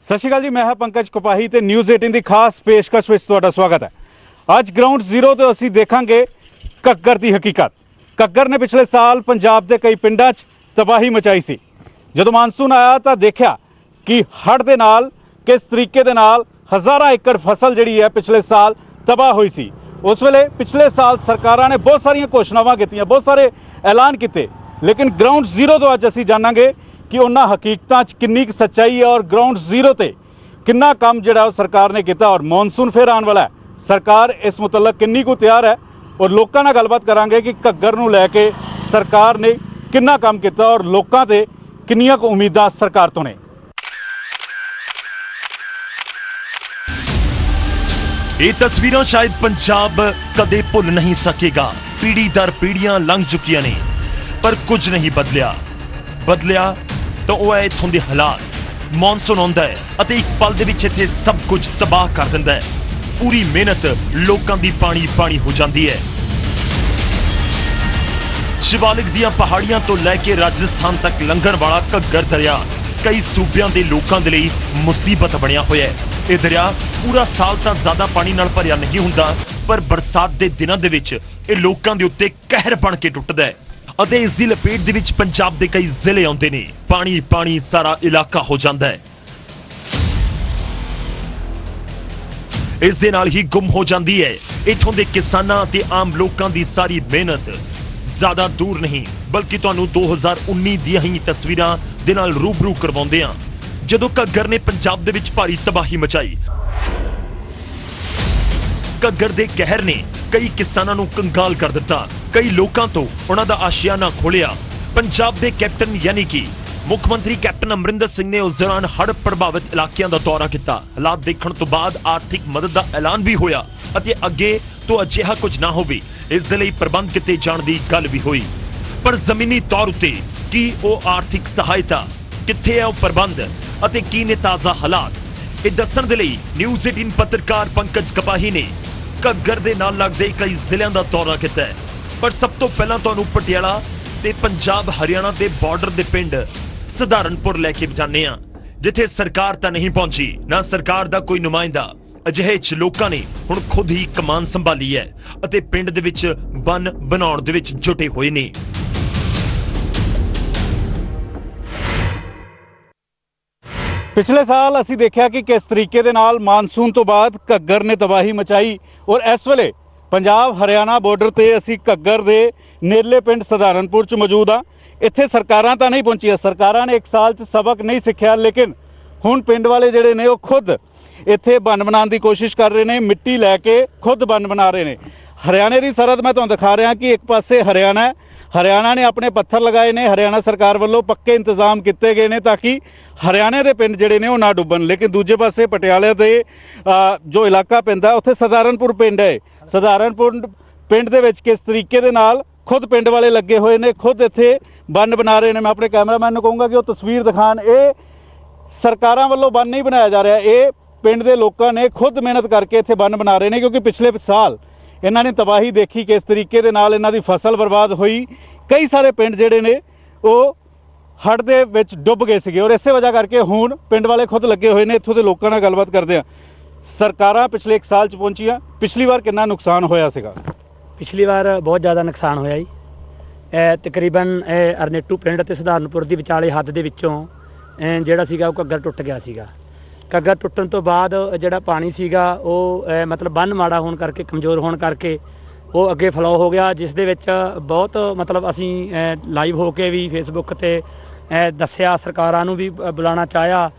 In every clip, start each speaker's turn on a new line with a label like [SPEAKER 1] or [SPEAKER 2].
[SPEAKER 1] सत श्री अकाल जी, मैं हाँ पंकज कपाही ते न्यूज़ 18 की खास पेशकश में तुहाडा स्वागत है। अज ग्राउंड जीरो तो असी देखांगे घग्गर की हकीकत। घग्गर ने पिछले साल पंजाब के कई पिंडां 'च तबाही मचाई सी। जदों मानसून आया तो देखा कि हड़ दे नाल किस तरीके दे नाल हज़ारां एकड़ फसल जिहड़ी है पिछले साल तबाह हुई सी। उस वेले पिछले साल सरकारां ने बहुत सारियां घोषणावां कीतियां, बहुत सारे ऐलान किए, लेकिन ग्राउंड जीरो तो अज असी जानांगे कि उन्हां हकीकतां 'च किन्नी सच्चाई है और ग्राउंड जीरो ते किन्ना काम जिहड़ा सरकार ने किया। और मॉनसून फिर आने वाला है, सरकार इस मुतलक किन्नी को तैयार है और लोगों नाल गलबात करांगे कि घग्गर नूं लैके सरकार ने किन्ना काम किया और लोगों ते किन्नियां कुछ उम्मीदां सरकार तो ने।
[SPEAKER 2] ये तस्वीरां शायद पंजाब कदे भुल नहीं सकेगा। पीढ़ी दर पीढ़ियां लंघ चुकियां ने, पर कुछ नहीं बदलिया तो वह है इत्थों दे हालात। मॉनसून आउंदा है अते एक पल दे विच इत्थे सब कुछ तबाह कर दिंदा है। पूरी मेहनत लोकां दी पानी हो जाती है। शिवालिक दियां पहाड़ियां तो लैके राजस्थान तक लंघण वाला घग्गर दरिया कई सूबियां दे लोकां दे लई मुसीबत बनिया होया है। यह दरिया पूरा साल तां ज्यादा पानी नाल भरिया नहीं हुंदा, पर बरसात दे दिनां दे विच इह लोकां दे उत्ते कहर बन के टुटदा है ਅਤੇ इस दी लपेट दे विच पंजाब दे कई जिले आउंदे ने। पानी सारा इलाका हो जाता है। इस दे नाल ही गुम हो जाती है इत्थों दे किसानां ते आम लोकां दी सारी मेहनत। ज्यादा दूर नहीं बल्कि तुहानूं 2019 दी ही तस्वीरां दे नाल रूबरू करवाउंदे हां, जदों घग्गर ने पंजाब दे विच भारी तबाही मचाई। घग्गर दे कहर ने कई किसानां नूं कंगाल कर दिता, कई लोकां तो उन्हां दा आशियाना खोलिया। पंजाब दे कैप्टन यानी कि मुख मंत्री कैप्टन अमरिंदर सिंह ने उस दौरान हड़ प्रभावित इलाकों का दौरा किया। हालात देखने तो बाद आर्थिक मदद का ऐलान भी होया अते अगे तो अजिहा कुछ ना होवे इस दे लई प्रबंध किते जाण दी गल भी हुई। पर जमीनी तौर उत्ते की वो आर्थिक सहायता कित्थे है, वो प्रबंध अते की ने ताज़ा हालात, ये दस्सण दे लई न्यूज़ 18 पत्रकार पंकज कपाही ने घग्गर दे नाल लगदे कई जिलों का दौरा किया है। पर सब तो पहला तुहानूं पटियाला ते पंजाब हरियाणा के बॉर्डर के पिंड सधारनपुर लैके जाने आ, जिथे सरकार तां नहीं पहुंची, ना सरकार दा कोई नुमाइंदा। अजिहे च लोकां ने हुण खुद ही कमान संभाली है अते पिंड दे विच बन बनाउण दे विच जुटे होए ने।
[SPEAKER 1] पिछले साल असी देखा कि किस तरीके दे नाल मानसून तो बाद घग्गर ने तबाही मचाई और इस वेले पंजाब हरियाणा बॉर्डर ते असी घग्गर दे नेड़ले पिंड सधारनपुर च मौजूद हाँ। इत्थे सरकारां तां नहीं पहुंचियां, सरकारां ने एक साल च सबक नहीं सीखिया, लेकिन हुण पिंड वाले जिहड़े ने वो खुद इत्थे बन बनाने की कोशिश कर रहे हैं, मिट्टी लैके खुद बन बना रहे हैं। हरियाणे की सरहद मैं तुहानूं दिखा रहा कि एक पासे हरियाणा है, हरियाणा ने अपने पत्थर लगाए ने, हरियाणा सरकार वालों पक्के इंतजाम किए गए हैं ताकि हरियाणे के पिंड जिहड़े ने वो ना डुबन। लेकिन दूजे पासे पटियाले के जो इलाका पैंदा उत्थे सधारनपुर पिंड है। सधारनपुर पिंड दे विच किस तरीके दे नाल खुद पिंड वाले लगे हुए ने, खुद इत्थे बन बना रहे हैं। मैं अपने कैमरामैन नूं कहूँगा कि वो तस्वीर दिखाण। ये सरकारां वालों बन नहीं बनाया जा रहा, ये पिंड दे लोकां ने खुद मेहनत करके इत्थे बन बना रहे हैं, क्योंकि पिछले साल इन्हां ने तबाही देखी किस तरीके दे नाल इन्हां दी फसल बर्बाद हुई। कई सारे पिंड जिहड़े ने वो हड़ दे विच डुब गए सीगे और इसे वजह करके हुण पिंड वाले खुद लगे हुए ने। इत्थों दे लोकां नाल गलबात करदे आ। सरकारां पिछले एक साल च पहुंचियां, पिछली बार कितना नुकसान होया सीगा?
[SPEAKER 3] पिछली बार बहुत ज़्यादा नुकसान होया जी। तकरीबन अरनेटू पिंड ते सधारनपुर की विचाले हद दे विचों जिहड़ा सीगा वो घग्गर टुट गया सीगा। घग्गर टुटन तो बाद जिहड़ा पानी सीगा वो मतलब बन माड़ा होने करके, कमज़ोर होने करके वो अगे फ्लो हो गया, जिस दे विच बहुत मतलब असीं लाइव हो के भी फेसबुक ते दस्सिया, सरकारां नूं भी बुलाना चाहिया।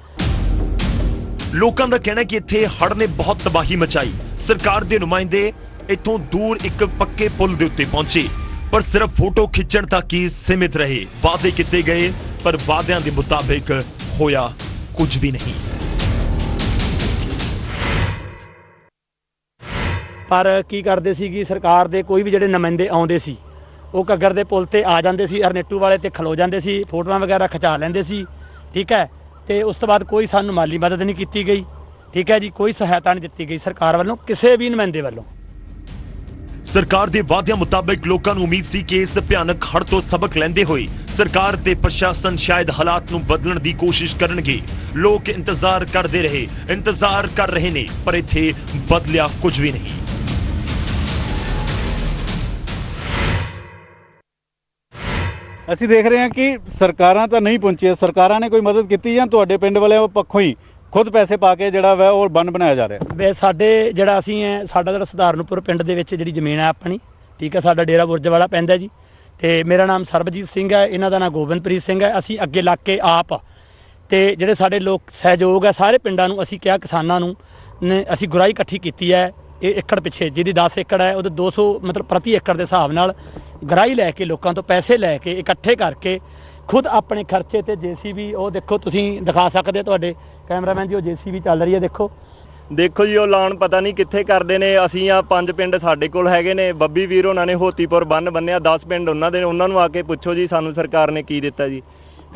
[SPEAKER 2] लोकां दा कहना कि इत्थे हड़ ने बहुत तबाही मचाई। सरकार दे नुमाइंदे इत्थों दूर एक पक्के पुल दे उत्ते पहुंचे, पर सिर्फ फोटो खिंचण तक ही सीमित रहे। वादे किए गए पर वादियां दे मुताबिक होया कुछ भी नहीं।
[SPEAKER 3] पर की करते सी कि सरकार दे कोई भी जिहड़े नुमाइंदे आउंदे सी वो घग्गर दे पुल ते आ जांदे सी, अरनेटू वाले ते खलो जांदे सी, फोटोआं वगैरह खिचा लैंदे सी। ठीक है, तो उस तो बाद कोई सानूं माली मदद नहीं की गई। ठीक है जी, कोई सहायता नहीं दी गई सरकार वालों, किसी भी नुमाइंदे वालों।
[SPEAKER 2] ਸਰਕਾਰ ਦੇ ਵਾਅਦਿਆਂ ਮੁਤਾਬਕ ਲੋਕਾਂ ਨੂੰ ਉਮੀਦ ਸੀ ਕਿ ਇਸ ਭਿਆਨਕ ਹੜ੍ਹ ਤੋਂ ਸਬਕ ਲੈਂਦੇ ਹੋਏ ਸਰਕਾਰ ਤੇ ਪ੍ਰਸ਼ਾਸਨ ਸ਼ਾਇਦ ਹਾਲਾਤ ਨੂੰ ਬਦਲਣ ਦੀ ਕੋਸ਼ਿਸ਼ ਕਰਨਗੇ। ਲੋਕ ਇੰਤਜ਼ਾਰ ਕਰਦੇ ਰਹੇ, ਇੰਤਜ਼ਾਰ ਕਰ ਰਹੇ ਨੇ, ਪਰ ਇੱਥੇ ਬਦਲਿਆ ਕੁਝ ਵੀ ਨਹੀਂ।
[SPEAKER 1] ਅਸੀਂ ਦੇਖ ਰਹੇ ਹਾਂ ਕਿ ਸਰਕਾਰਾਂ ਤਾਂ ਨਹੀਂ ਪਹੁੰਚੀਆਂ। ਸਰਕਾਰਾਂ ਨੇ ਕੋਈ ਮਦਦ ਕੀਤੀ ਜਾਂ ਤੁਹਾਡੇ ਪਿੰਡ ਵਾਲਿਆਂ ਪੱਖੋਂ ਹੀ ਖੁਦ ਪੈਸੇ ਪਾ ਕੇ ਜਿਹੜਾ ਵਾ ਉਹ ਬੰਨ ਬਣਾਇਆ ਜਾ ਰਿਹਾ?
[SPEAKER 3] ਵੇ ਸਾਡੇ ਜਿਹੜਾ ਅਸੀਂ ਹੈ, ਸਾਡਾ ਜਿਹੜਾ ਸਧਾਰਨਪੁਰ ਪਿੰਡ ਦੇ ਵਿੱਚ ਜਿਹੜੀ ਜ਼ਮੀਨ ਹੈ ਆਪਣੀ, ਠੀਕ ਹੈ, ਸਾਡਾ ਡੇਰਾ ਬੁਰਜ ਵਾਲਾ ਪੈਂਦਾ ਜੀ। ਤੇ ਮੇਰਾ ਨਾਮ ਸਰਬਜੀਤ ਸਿੰਘ ਹੈ, ਇਹਨਾਂ ਦਾ ਨਾਮ ਗੋਬਿੰਦਪ੍ਰੀਤ ਸਿੰਘ ਹੈ। ਅਸੀਂ ਅੱਗੇ ਲੱਗ ਕੇ ਆਪ ਤੇ ਜਿਹੜੇ ਸਾਡੇ ਲੋਕ ਸਹਿਯੋਗ ਹੈ ਸਾਰੇ ਪਿੰਡਾਂ ਨੂੰ ਅਸੀਂ ਕਿਹਾ, ਕਿਸਾਨਾਂ ਨੂੰ ਨੇ ਅਸੀਂ ਗੁਰਾਈ ਇਕੱਠੀ ਕੀਤੀ ਹੈ। ਇਹ ਏਕੜ ਪਿੱਛੇ ਜਿਹਦੀ 10 ਏਕੜ ਹੈ ਉਹਦੇ 200 ਮਤਲਬ ਪ੍ਰਤੀ ਏਕੜ ਦੇ ਹਿਸਾਬ ਨਾਲ ਗਰਾਈ ਲੈ ਕੇ ਲੋਕਾਂ ਤੋਂ ਪੈਸੇ ਲੈ ਕੇ ਇਕੱਠੇ ਕਰਕੇ ਖੁਦ ਆਪਣੇ ਖਰਚੇ ਤੇ JCB, ਉਹ ਦੇਖੋ ਤੁਸੀਂ ਦਿਖਾ ਸਕਦੇ, ਤੁਹਾਡੇ ਕੈਮਰਾਮੈਨ ਜੀ, ਉਹ JCB ਚੱਲ ਰਹੀ ਹੈ। ਦੇਖੋ
[SPEAKER 4] ਜੀ ਉਹ ਲਾਉਣ ਪਤਾ ਨਹੀਂ ਕਿੱਥੇ ਕਰਦੇ ਨੇ। ਅਸੀਂ ਆ 5 ਪਿੰਡ ਸਾਡੇ ਕੋਲ ਹੈਗੇ ਨੇ। ਬੱਬੀ ਵੀਰ ਉਹਨਾਂ ਨੇ ਹੋਤੀਪੁਰ ਬੰਨ ਬੰਨਿਆ, 10 ਪਿੰਡ ਉਹਨਾਂ ਦੇ, ਉਹਨਾਂ ਨੂੰ ਆ ਕੇ ਪੁੱਛੋ ਜੀ ਸਾਨੂੰ ਸਰਕਾਰ ਨੇ ਕੀ ਦਿੱਤਾ ਜੀ।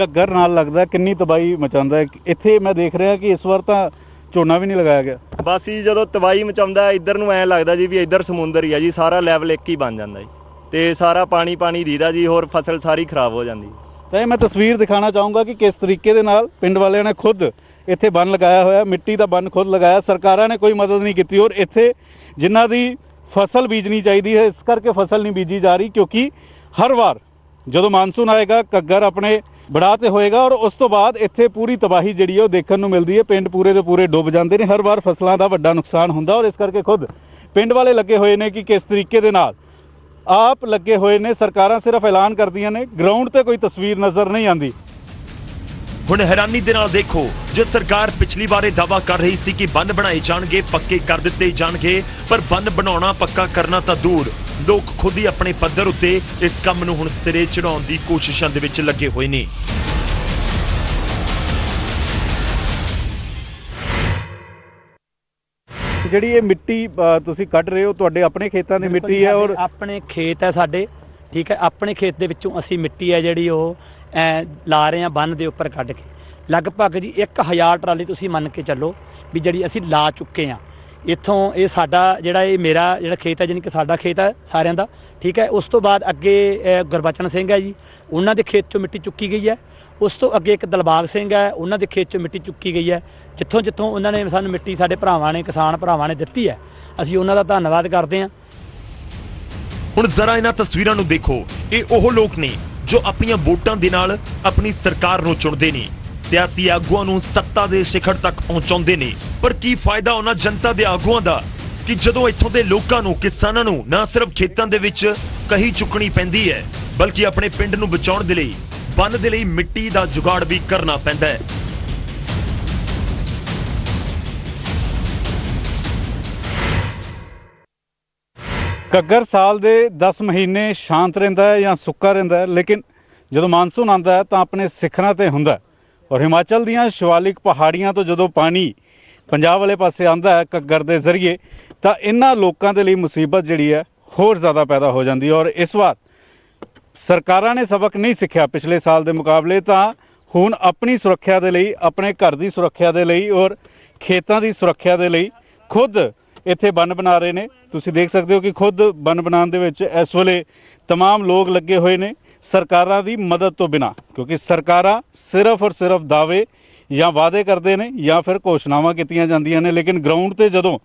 [SPEAKER 1] ਘੱਗਰ ਨਾਲ ਲੱਗਦਾ ਕਿੰਨੀ ਤਬਾਹੀ ਮਚਾਉਂਦਾ ਹੈ। ਇੱਥੇ ਮੈਂ ਦੇਖ ਰਿਹਾ ਕਿ ਇਸ ਵਾਰ ਤਾਂ ਝੋਨਾ ਵੀ ਨਹੀਂ ਲਗਾਇਆ ਗਿਆ।
[SPEAKER 4] ਬਸ ਜੀ ਜਦੋਂ ਤਬਾਹੀ ਮਚਾਉਂਦਾ ਇੱਧਰ ਨੂੰ ਐਂ ਲੱਗਦਾ ਜੀ ਵੀ ਇੱਧਰ ਸਮੁੰਦਰ ਹੀ ਆ ਜੀ, ਸਾਰਾ ਲੈਵਲ ਇੱਕ ਹੀ ਬਣ ਜਾਂਦਾ ਜੀ ਤੇ ਸਾਰਾ ਪਾਣੀ ਦੀਦਾ ਜੀ, ਹੋਰ ਫਸਲ ਸਾਰੀ ਖਰਾਬ ਹੋ ਜਾਂਦੀ।
[SPEAKER 1] ਤਾਂ ਇਹ ਮੈਂ ਤਸਵੀਰ ਦਿਖਾਣਾ ਚਾਹੂੰਗਾ ਕਿ ਕਿਸ ਤਰੀਕੇ ਦੇ ਨਾਲ ਪਿੰਡ ਵਾਲਿਆਂ ਨੇ ਖੁਦ ਇੱਥੇ ਬੰਨ ਲਗਾਇਆ ਹੋਇਆ, ਮਿੱਟੀ ਦਾ ਬੰਨ ਖੁਦ ਲਗਾਇਆ। ਸਰਕਾਰਾਂ ਨੇ ਕੋਈ ਮਦਦ ਨਹੀਂ ਕੀਤੀ ਔਰ ਇੱਥੇ ਜਿਨ੍ਹਾਂ ਦੀ ਫਸਲ ਬੀਜਣੀ ਚਾਹੀਦੀ ਹੈ ਇਸ ਕਰਕੇ ਫਸਲ ਨਹੀਂ ਬੀਜੀ ਜਾ ਰਹੀ, ਕਿਉਂਕਿ ਹਰ ਵਾਰ ਜਦੋਂ ਮਾਨਸੂਨ ਆਏਗਾ ਘੱਗਰ ਆਪਣੇ ਬੜਾ ਤੇ ਹੋਏਗਾ ਔਰ ਉਸ ਤੋਂ ਬਾਅਦ ਇੱਥੇ ਪੂਰੀ ਤਬਾਹੀ ਜਿਹੜੀ ਹੈ ਉਹ ਦੇਖਣ ਨੂੰ ਮਿਲਦੀ ਹੈ। ਪਿੰਡ ਪੂਰੇ ਦੇ ਪੂਰੇ ਡੁੱਬ ਜਾਂਦੇ ਨੇ, ਹਰ ਵਾਰ ਫਸਲਾਂ ਦਾ ਵੱਡਾ ਨੁਕਸਾਨ ਹੁੰਦਾ ਔਰ ਇਸ ਕਰਕੇ ਖੁਦ ਪਿੰਡ ਵਾਲੇ ਲੱਗੇ ਹੋਏ ਨੇ ਕਿ ਕਿਸ ਤਰੀਕੇ ਦੇ ਨਾਲ ਆਪ ਲੱਗੇ ਹੋਏ ਨੇ। ਸਰਕਾਰਾਂ ਸਿਰਫ ਐਲਾਨ ਕਰਦੀਆਂ ਨੇ, ਗਰਾਊਂਡ ਤੇ ਕੋਈ ਤਸਵੀਰ ਨਜ਼ਰ ਨਹੀਂ ਆਉਂਦੀ।
[SPEAKER 2] ਹੁਣ ਹੈਰਾਨੀ ਦੇ ਨਾਲ ਦੇਖੋ, ਜਦ ਸਰਕਾਰ ਪਿਛਲੀ ਵਾਰੇ ਦਾਅਵਾ ਕਰ ਰਹੀ ਸੀ ਕਿ ਬੰਨ ਬਣਾਏ ਜਾਣਗੇ, ਪੱਕੇ ਕਰ ਦਿੱਤੇ ਜਾਣਗੇ, ਪਰ ਬੰਨ ਬਣਾਉਣਾ ਪੱਕਾ ਕਰਨਾ ਤਾਂ ਦੂਰ, ਲੋਕ ਖੁਦ ਹੀ ਆਪਣੇ ਪੱਧਰ ਉੱਤੇ ਇਸ ਕੰਮ ਨੂੰ ਹੁਣ ਸਿਰੇ ਚੜਾਉਣ ਦੀ ਕੋਸ਼ਿਸ਼ਾਂ ਦੇ ਵਿੱਚ ਲੱਗੇ ਹੋਏ ਨੇ।
[SPEAKER 1] ਜਿਹੜੀ ਇਹ ਮਿੱਟੀ ਤੁਸੀਂ ਕੱਢ ਰਹੇ ਹੋ, ਤੁਹਾਡੇ ਆਪਣੇ ਖੇਤਾਂ ਦੀ ਮਿੱਟੀ ਹੈ ਔਰ
[SPEAKER 3] ਆਪਣੇ ਖੇਤ ਹੈ ਸਾਡੇ, ਠੀਕ ਹੈ, ਆਪਣੇ ਖੇਤ ਦੇ ਵਿੱਚੋਂ ਅਸੀਂ ਮਿੱਟੀ ਹੈ ਜਿਹੜੀ ਉਹ ਲਾ ਰਹੇ ਹਾਂ ਬੰਨ ਦੇ ਉੱਪਰ ਕੱਢ ਕੇ। ਲਗਭਗ ਜੀ 1000 ਟਰਾਲੀ ਤੁਸੀਂ ਮੰਨ ਕੇ ਚੱਲੋ ਵੀ ਜਿਹੜੀ ਅਸੀਂ ਲਾ ਚੁੱਕੇ ਹਾਂ ਇੱਥੋਂ। ਇਹ ਸਾਡਾ ਜਿਹੜਾ ਇਹ ਮੇਰਾ ਜਿਹੜਾ ਖੇਤ ਹੈ, ਜਾਣੀ ਕਿ ਸਾਡਾ ਖੇਤ ਹੈ ਸਾਰਿਆਂ ਦਾ, ਠੀਕ ਹੈ। ਉਸ ਤੋਂ ਬਾਅਦ ਅੱਗੇ ਗੁਰਬਚਨ ਸਿੰਘ ਹੈ ਜੀ, ਉਹਨਾਂ ਦੇ ਖੇਤ 'ਚੋਂ ਮਿੱਟੀ ਚੁੱਕੀ ਗਈ ਹੈ। ਉਸ ਤੋਂ ਅੱਗੇ ਇੱਕ ਦਿਲਬਾਗ ਸਿੰਘ ਹੈ, ਉਹਨਾਂ ਦੇ ਖੇਤ 'ਚੋਂ ਮਿੱਟੀ ਚੁੱਕੀ ਗਈ ਹੈ। ਜਿੱਥੋਂ ਜਿੱਥੋਂ ਉਹਨਾਂ ਨੇ ਸਾਨੂੰ ਮਿੱਟੀ, ਸਾਡੇ ਭਰਾਵਾਂ ਨੇ, ਕਿਸਾਨ ਭਰਾਵਾਂ ਨੇ ਦਿੱਤੀ ਹੈ, ਅਸੀਂ ਉਹਨਾਂ ਦਾ ਧੰਨਵਾਦ ਕਰਦੇ ਹਾਂ।
[SPEAKER 2] ਹੁਣ ਜ਼ਰਾ ਇਹਨਾਂ ਤਸਵੀਰਾਂ ਨੂੰ ਦੇਖੋ, ਇਹ ਉਹ ਲੋਕ ਨੇ ਜੋ ਆਪਣੀਆਂ ਵੋਟਾਂ ਦੇ ਨਾਲ ਆਪਣੀ ਸਰਕਾਰ ਨੂੰ ਚੁਣਦੇ ਨੇ, ਸਿਆਸੀ ਆਗੂਆਂ ਨੂੰ ਸੱਤਾ ਦੇ ਸਿਖਰ ਤੱਕ ਪਹੁੰਚਾਉਂਦੇ ਨੇ। ਪਰ ਕੀ ਫਾਇਦਾ ਉਹਨਾਂ ਜਨਤਾ ਦੇ ਆਗੂਆਂ ਦਾ ਕਿ ਜਦੋਂ ਇੱਥੋਂ ਦੇ ਲੋਕਾਂ ਨੂੰ, ਕਿਸਾਨਾਂ ਨੂੰ ਨਾ ਸਿਰਫ ਖੇਤਾਂ ਦੇ ਵਿੱਚ ਕਹੀ ਚੁੱਕਣੀ ਪੈਂਦੀ ਹੈ, ਬਲਕਿ ਆਪਣੇ ਪਿੰਡ ਨੂੰ ਬਚਾਉਣ ਦੇ ਲਈ, ਬੰਨ ਦੇ ਲਈ ਮਿੱਟੀ ਦਾ ਜੁਗਾੜ ਵੀ ਕਰਨਾ ਪੈਂਦਾ ਹੈ।
[SPEAKER 1] ਘੱਗਰ ਸਾਲ ਦੇ 10 ਮਹੀਨੇ ਸ਼ਾਂਤ ਰਹਿੰਦਾ ਹੈ ਜਾਂ ਸੁੱਕਾ ਰਹਿੰਦਾ ਹੈ, ਲੇਕਿਨ ਜਦੋਂ ਮਾਨਸੂਨ ਆਉਂਦਾ ਹੈ ਤਾਂ ਆਪਣੇ ਸਿਖਰਾਂ ਤੇ ਹੁੰਦਾ ਹੈ। ਔਰ ਹਿਮਾਚਲ ਦੀਆਂ ਸ਼ਿਵਾਲਿਕ ਪਹਾੜੀਆਂ ਤੋਂ ਜਦੋਂ ਪਾਣੀ ਪੰਜਾਬ ਵਾਲੇ ਪਾਸੇ ਆਉਂਦਾ ਹੈ ਘੱਗਰ ਦੇ ਜ਼ਰੀਏ, ਤਾਂ ਇਹਨਾਂ ਲੋਕਾਂ ਦੇ ਲਈ ਮੁਸੀਬਤ ਜਿਹੜੀ ਹੈ ਹੋਰ ਜ਼ਿਆਦਾ ਪੈਦਾ ਹੋ ਜਾਂਦੀ ਹੈ। ਔਰ ਇਸ ਵਾਰ ਸਰਕਾਰਾਂ ਨੇ ਸਬਕ ਨਹੀਂ ਸਿੱਖਿਆ ਪਿਛਲੇ ਸਾਲ ਦੇ ਮੁਕਾਬਲੇ, ਤਾਂ ਹੁਣ ਆਪਣੀ ਸੁਰੱਖਿਆ ਦੇ ਲਈ, ਆਪਣੇ ਘਰ ਦੀ ਸੁਰੱਖਿਆ ਦੇ ਲਈ ਔਰ ਖੇਤਾਂ ਦੀ ਸੁਰੱਖਿਆ ਦੇ ਲਈ ਖੁਦ ਇੱਥੇ ਬੰਨ ਬਣਾ ਰਹੇ ਨੇ। ਤੁਸੀਂ ਦੇਖ ਸਕਦੇ ਹੋ ਕਿ ਖੁਦ ਬੰਨ ਬਣਾਉਣ ਦੇ ਵਿੱਚ ਇਸ ਵੇਲੇ तमाम ਲੋਕ ਲੱਗੇ ਹੋਏ ਨੇ ਸਰਕਾਰਾਂ ਦੀ ਮਦਦ ਤੋਂ ਬਿਨਾਂ, ਕਿਉਂਕਿ ਸਰਕਾਰਾਂ ਸਿਰਫ ਔਰ ਸਿਰਫ ਦਾਅਵੇ ਜਾਂ ਵਾਅਦੇ ਕਰਦੇ ਨੇ ਜਾਂ ਫਿਰ ਘੋਸ਼ਣਾਵਾਂ ਕੀਤੀਆਂ ਜਾਂਦੀਆਂ ਨੇ। ਲੇਕਿਨ ਗਰਾਊਂਡ ਤੇ ਜਦੋਂ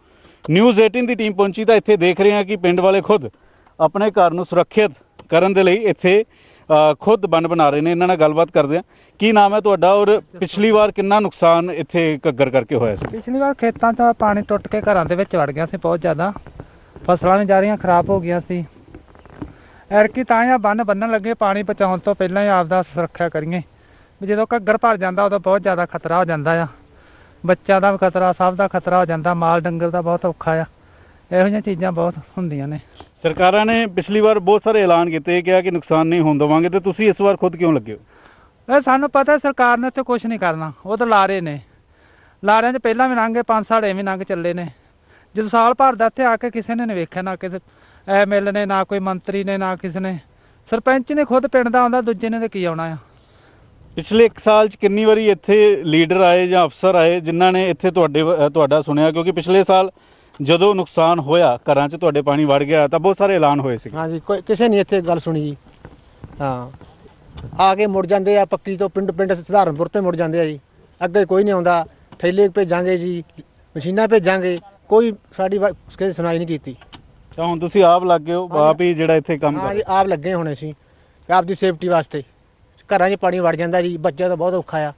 [SPEAKER 1] ਨਿਊਜ਼ 18 ਦੀ ਟੀਮ ਪਹੁੰਚੀ ਤਾਂ ਇੱਥੇ ਦੇਖ ਰਹੇ ਹਾਂ ਕਿ ਪਿੰਡ ਵਾਲੇ ਖੁਦ ਆਪਣੇ ਘਰ ਨੂੰ ਸੁਰੱਖਿਅਤ ਕਰਨ ਦੇ ਲਈ ਇੱਥੇ ਖੁਦ ਬੰਨ ਬਣਾ ਰਹੇ ਨੇ। ਇਹਨਾਂ ਨਾਲ ਗੱਲਬਾਤ ਕਰਦੇ ਹਾਂ। ਕੀ ਨਾਮ ਹੈ ਤੁਹਾਡਾ ਔਰ ਪਿਛਲੀ ਵਾਰ ਕਿੰਨਾ ਨੁਕਸਾਨ ਇੱਥੇ ਘੱਗਰ ਕਰਕੇ ਹੋਇਆ ਸੀ?
[SPEAKER 5] ਪਿਛਲੀ ਵਾਰ ਖੇਤਾਂ 'ਚ ਪਾਣੀ ਟੁੱਟ ਕੇ ਘਰਾਂ ਦੇ ਵਿੱਚ ਵੜ ਗਿਆ ਸੀ, ਬਹੁਤ ਜ਼ਿਆਦਾ ਫਸਲਾਂ ਵੀ ਜਾਰੀਆਂ ਖਰਾਬ ਹੋ ਗਈਆਂ ਸੀ। ਐਰਕੀ ਤਾਂ ਜਾਂ ਬੰਨ ਬੰਨਣ ਲੱਗੇ, ਪਾਣੀ ਬਚਾਉਣ ਤੋਂ ਪਹਿਲਾਂ ਹੀ ਆਪਦਾ ਸੁਰੱਖਿਆ ਕਰੀਏ ਵੀ ਜਦੋਂ ਘੱਗਰ ਭਰ ਜਾਂਦਾ ਉਦੋਂ ਬਹੁਤ ਜ਼ਿਆਦਾ ਖਤਰਾ ਹੋ ਜਾਂਦਾ ਆ। ਬੱਚਿਆਂ ਦਾ ਵੀ ਖਤਰਾ, ਸਭ ਦਾ ਖਤਰਾ ਹੋ ਜਾਂਦਾ, ਮਾਲ ਡੰਗਰ ਦਾ ਬਹੁਤ ਔਖਾ ਆ। ਇਹੋ ਜਿਹੀਆਂ ਚੀਜ਼ਾਂ ਬਹੁਤ ਹੁੰਦੀਆਂ ਨੇ।
[SPEAKER 1] ਸਰਕਾਰਾਂ ਨੇ ਪਿਛਲੀ ਵਾਰ ਬਹੁਤ ਸਾਰੇ ਐਲਾਨ ਕੀਤੇ, ਕਿਹਾ ਕਿ ਨੁਕਸਾਨ ਨਹੀਂ ਹੋਣ ਦੇਵਾਂਗੇ, ਤੇ ਤੁਸੀਂ ਇਸ ਵਾਰ ਖੁਦ ਕਿਉਂ ਲੱਗੇ ਹੋ?
[SPEAKER 5] ਇਹ ਸਾਨੂੰ ਪਤਾ ਸਰਕਾਰ ਨੇ ਇੱਥੇ ਕੁਛ ਨਹੀਂ ਕਰਨਾ। ਉਹ ਤਾਂ ਲਾਰੇ ਨੇ, ਲਾਰਿਆਂ 'ਚ ਪਹਿਲਾਂ ਵੀ ਲੰਘੇ, 5 ਸਾਲ ਐਵੇਂ ਲੰਘ ਚੱਲੇ ਨੇ। ਜਦੋਂ ਸਾਲ ਭਰ ਦਾ ਇੱਥੇ ਆ ਕੇ ਕਿਸੇ ਨੇ ਨਹੀਂ ਵੇਖਿਆ, ਨਾ ਕਿਸੇ ML ਨੇ, ਨਾ ਕੋਈ ਮੰਤਰੀ ਨੇ, ਨਾ ਕਿਸੇ ਨੇ। ਸਰਪੰਚ ਨੇ ਖੁਦ ਪਿੰਡ ਦਾ ਆਉਂਦਾ, ਦੂਜੇ ਨੇ ਤਾਂ ਕੀ ਆਉਣਾ ਆ।
[SPEAKER 1] ਪਿਛਲੇ 1 ਸਾਲ 'ਚ ਕਿੰਨੀ ਵਾਰੀ ਇੱਥੇ ਲੀਡਰ ਆਏ ਜਾਂ ਅਫਸਰ ਆਏ ਜਿਨ੍ਹਾਂ ਨੇ ਇੱਥੇ ਤੁਹਾਡਾ ਸੁਣਿਆ? ਕਿਉਂਕਿ ਪਿਛਲੇ ਸਾਲ ਜਦੋਂ ਨੁਕਸਾਨ ਹੋਇਆ ਘਰਾਂ 'ਚ ਤੁਹਾਡੇ ਪਾਣੀ ਵੜ ਗਿਆ ਤਾਂ ਬਹੁਤ ਸਾਰੇ ਐਲਾਨ ਹੋਏ ਸੀ।
[SPEAKER 3] ਹਾਂਜੀ ਕੋਈ ਕਿਸੇ ਨੇ ਇੱਥੇ ਗੱਲ ਸੁਣੀ ਜੀ। ਹਾਂ ਆ ਕੇ ਮੁੜ ਜਾਂਦੇ ਆ ਪੱਕੀ ਤੋਂ ਪਿੰਡ ਪਿੰਡ ਸਧਾਰਨਪੁਰ ਤੋਂ ਮੁੜ ਜਾਂਦੇ ਆ ਜੀ। ਅੱਗੇ ਕੋਈ ਨਹੀਂ ਆਉਂਦਾ। ਥੈਲੇ ਭੇਜਾਂਗੇ ਜੀ, ਮਸ਼ੀਨਾਂ ਭੇਜਾਂਗੇ, ਕੋਈ ਸਾਡੀ ਕਿਸੇ ਸੁਣਾਈ ਨਹੀਂ ਕੀਤੀ।
[SPEAKER 1] ਤਾਂ ਹੁਣ ਤੁਸੀਂ ਆਪ ਲੱਗ ਗਏ ਹੋ, ਆਪ ਹੀ ਜਿਹੜਾ ਇੱਥੇ ਕੰਮ ਕਰ
[SPEAKER 3] ਹਾਂ ਜੀ ਆਪ ਲੱਗੇ ਹੋਣੇ ਸੀ ਆਪਦੀ ਸੇਫਟੀ ਵਾਸਤੇ। ਘਰਾਂ 'ਚ ਪਾਣੀ ਵੜ ਜਾਂਦਾ ਜੀ, ਬੱਚਿਆਂ ਦਾ ਬਹੁਤ ਔਖਾ ਆ।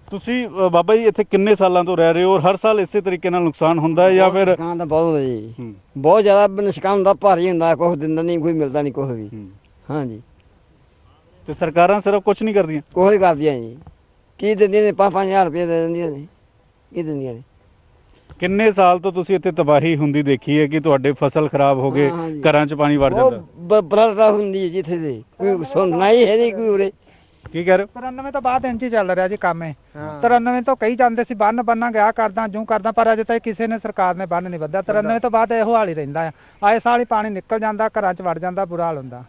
[SPEAKER 1] ਤੁਸੀਂ ਬਾਬਾ ਜੀ ਇੱਥੇ ਕਿੰਨੇ ਸਾਲਾਂ ਤੋਂ ਰਹਿ ਰਹੇ ਹੋ ਔਰ ਹਰ ਸਾਲ ਇਸੇ ਤਰੀਕੇ ਨਾਲ ਨੁਕਸਾਨ ਹੁੰਦਾ ਹੈ ਜਾਂ ਫਿਰ
[SPEAKER 6] ਨੁਕਸਾਨ ਤਾਂ ਬਹੁਤ ਹੁੰਦਾ ਜੀ,
[SPEAKER 1] ਹੂੰ,
[SPEAKER 6] ਬਹੁਤ ਜ਼ਿਆਦਾ ਨੁਕਸਾਨ ਹੁੰਦਾ, ਭਾਰੀ ਹੁੰਦਾ, ਕੁਛ ਦਿੰਦਾ ਨਹੀਂ, ਕੋਈ ਮਿਲਦਾ ਨਹੀਂ ਕੁਛ ਵੀ।
[SPEAKER 1] ਹੂੰ।
[SPEAKER 6] ਹਾਂਜੀ
[SPEAKER 1] ਤੇ ਸਰਕਾਰਾਂ ਸਿਰਫ ਕੁਝ ਨਹੀਂ ਕਰਦੀਆਂ।
[SPEAKER 6] ਕੁਛ ਨਹੀਂ ਕਰਦੀਆਂ ਜੀ। ਕੀ ਦਿੰਦੀਆਂ ਨੇ 5-5 ਹਜ਼ਾਰ ਰੁਪਏ ਦੇ ਦਿੰਦੀਆਂ ਨੇ, ਕੀ ਦਿੰਦੀਆਂ ਨੇ।
[SPEAKER 1] ਕਿੰਨੇ ਸਾਲ ਤੋਂ ਤੁਸੀਂ ਇੱਥੇ ਤਬਾਹੀ ਹੁੰਦੀ ਦੇਖੀ ਹੈ ਕਿ ਤੁਹਾਡੇ ਫਸਲ ਖਰਾਬ ਹੋ ਗਏ,
[SPEAKER 6] ਹਾਂ ਜੀ।
[SPEAKER 1] ਘਰਾਂ 'ਚ ਪਾਣੀ ਵੜ ਜਾਂਦਾ।
[SPEAKER 6] ਬਲਦਾ ਹੁੰਦੀ ਹੈ ਜਿੱਥੇ ਦੇ, ਕੋਈ ਸੁਣਨਾ ਹੀ ਹੈ ਨਹੀਂ ਕੋਈ ਉਰੇ।
[SPEAKER 1] ਕੀ ਕਹਿ ਰਹੇ ਹੋ?
[SPEAKER 5] 93 ਤੋਂ ਬਾਅਦ ਇੰਚ ਹੀ ਚੱਲ ਰਿਹਾ ਜੀ ਕੰਮ ਇਹ।
[SPEAKER 6] ਹਾਂ
[SPEAKER 5] 93 ਤੋਂ ਕਈ ਜਾਂਦੇ ਸੀ ਬੰਨ ਬੰਨਾ ਗਿਆ ਕਰਦਾ ਜੂੰ ਕਰਦਾ, ਪਰ ਅਜੇ ਤੱਕ ਕਿਸੇ ਨੇ ਸਰਕਾਰ ਨੇ ਬੰਨ ਨਹੀਂ ਬੱਧਿਆ। 93 ਤੋਂ ਬਾਅਦ ਇਹੋ ਹਾਲ ਹੀ ਰਹਿੰਦਾ ਆ। ਆਏ ਸਾਲ ਹੀ ਪਾਣੀ ਨਿਕਲ ਜਾਂਦਾ, ਘਰਾਂ 'ਚ ਵੜ ਜਾਂਦਾ, ਬੁਰਾ ਹਾਲ ਹੁੰਦਾ।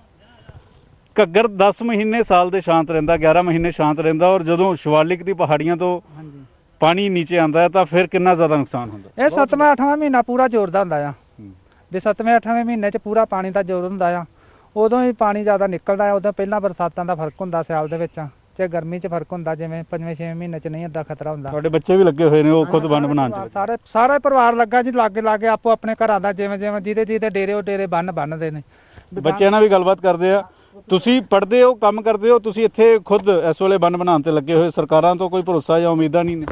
[SPEAKER 1] ਘੱਗਰ 10 ਮਹੀਨੇ ਸਾਲ ਦੇ ਸ਼ਾਂਤ ਰਹਿੰਦਾ, 11 ਮਹੀਨੇ ਸ਼ਾਂਤ ਰਹਿੰਦਾ ਔਰ ਜਦੋਂ ਸ਼ਿਵਾਲਿਕ ਦੀ ਪਹਾੜੀਆਂ ਤੋਂ
[SPEAKER 5] ਹਾਂਜੀ
[SPEAKER 1] ਪਾਣੀ ਨੀਚੇ ਆਉਂਦਾ ਹੈ ਤਾਂ ਫਿਰ ਕਿੰਨਾ ਜ਼ਿਆਦਾ ਨੁਕਸਾਨ ਹੁੰਦਾ।
[SPEAKER 5] ਇਹ 7ਵਾਂ 8ਵਾਂ ਮਹੀਨਾ ਪੂਰਾ ਜ਼ੋਰ ਦਾ ਹੁੰਦਾ ਆ।
[SPEAKER 1] ਹੂੰ।
[SPEAKER 5] ਵੀ 7ਵੇਂ 8ਵੇਂ ਮਹੀਨੇ 'ਚ ਪੂਰਾ ਪਾਣੀ ਦਾ ਜ਼ੋਰ ਹੁੰਦਾ ਆ। ਉਦੋਂ ਹੀ ਪਾਣੀ ਜ਼ਿਆਦਾ ਨਿਕਲਦਾ ਆ। ਉਦੋਂ ਪਹਿਲਾਂ ਬਰਸਾਤਾਂ ਦਾ ਫਰਕ ਹੁੰਦਾ ਸਿਆਲ ਦੇ ਵਿੱਚ, ਤੇ ਗਰਮੀ 'ਚ ਫਰਕ ਹੁੰਦਾ। ਜਿਵੇਂ 5ਵੇਂ 6ਵੇਂ ਮਹੀਨੇ 'ਚ ਨਹੀਂ ਏਡਾ ਖਤਰਾ ਹੁੰਦਾ।
[SPEAKER 1] ਤੁਹਾਡੇ ਬੱਚੇ ਵੀ ਲੱਗੇ ਹੋਏ ਨੇ, ਉਹ ਖੁਦ ਬੰਨ ਬਣਾਉਣ ਚ।
[SPEAKER 5] ਸਾਰਾ ਪਰਿਵਾਰ ਲੱਗਾ ਜੀ, ਲਾਗੇ ਲਾਗੇ ਆਪੋ ਆਪਣੇ ਘਰਾਂ ਦਾ ਜਿਵੇਂ ਜਿਵੇਂ ਜਿਹਦੇ ਡੇਰੇ ਉਹ ਡੇਰੇ ਬੰਨਦੇ ਨੇ।
[SPEAKER 1] ਬੱਚਿਆਂ ਨਾਲ ਵੀ ਗੱਲਬਾਤ ਕਰਦੇ ਆ। ਤੁਸੀਂ ਪੜ੍ਹਦੇ ਹੋ, ਕੰਮ ਕਰਦੇ ਹੋ, ਤੁਸੀਂ ਇੱਥੇ ਖੁਦ ਇਸ ਵੇਲੇ ਬੰਨ ਬਣਾਉਣ ਤੇ ਲੱਗੇ ਹੋਏ, ਸਰਕਾਰਾਂ ਤੋਂ ਕੋਈ ਭਰੋਸਾ ਜਾਂ ਉਮੀਦਾਂ ਨਹੀਂ ਨੇ?